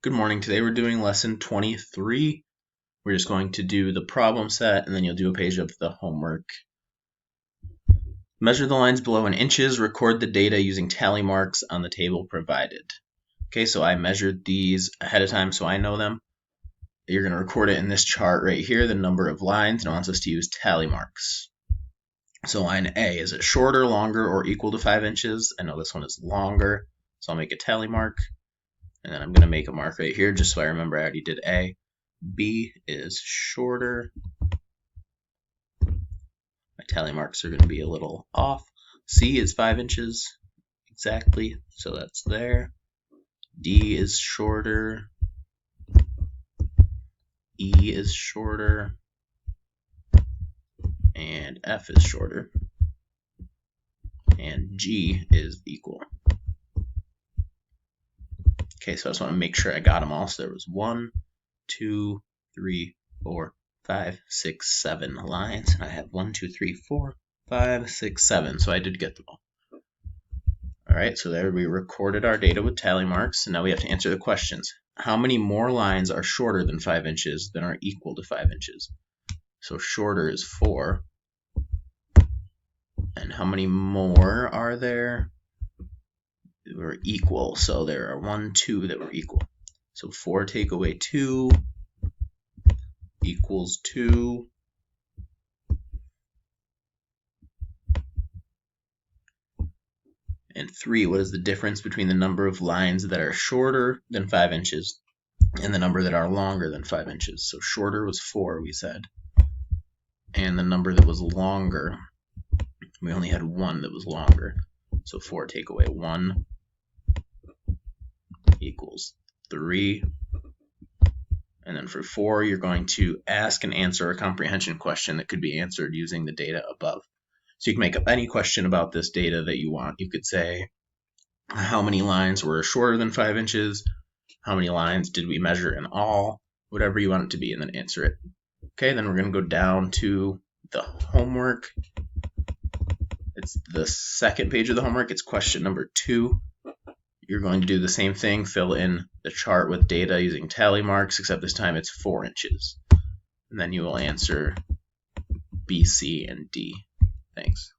Good morning. Today we're doing lesson 23. We're just going to do the problem set and then you'll do a page of the homework. Measure the lines below in inches, record the data using tally marks on the table provided. Okay, so I measured these ahead of time so I know them. You're going to record it in this chart right here, the number of lines, and it wants us to use tally marks. So line A, is it shorter, longer, or equal to 5 inches? I know this one is longer, so I'll make a tally mark. And then I'm going to make a mark right here just so I remember I already did A. B is shorter. My tally marks are going to be a little off. C is 5 inches exactly, so that's there. D is shorter. E is shorter. And F is shorter. And G is equal. Okay, so I just want to make sure I got them all. So there was 1, 2, 3, 4, 5, 6, 7 lines. And I have 1, 2, 3, 4, 5, 6, 7. So I did get them all. All right, so there we recorded our data with tally marks. And now we have to answer the questions. How many more lines are shorter than 5 inches than are equal to 5 inches? So shorter is 4. And how many more are there? Were equal. So there are 1, 2 that were equal. So 4 take away 2 equals 2. And 3, what is the difference between the number of lines that are shorter than 5 inches and the number that are longer than 5 inches? So shorter was 4, we said. And the number that was longer, we only had 1 that was longer. So 4 take away 1 equals 3. And then for 4, you're going to ask and answer a comprehension question that could be answered using the data above. So you can make up any question about this data that you want. You could say, how many lines were shorter than 5 inches? How many lines did we measure in all? Whatever you want it to be, and then answer it. Okay, then we're going to go down to the homework. It's the second page of the homework. It's question number 2. You're going to do the same thing, fill in the chart with data using tally marks, except this time it's 4 inches. And then you will answer B, C, and D. Thanks.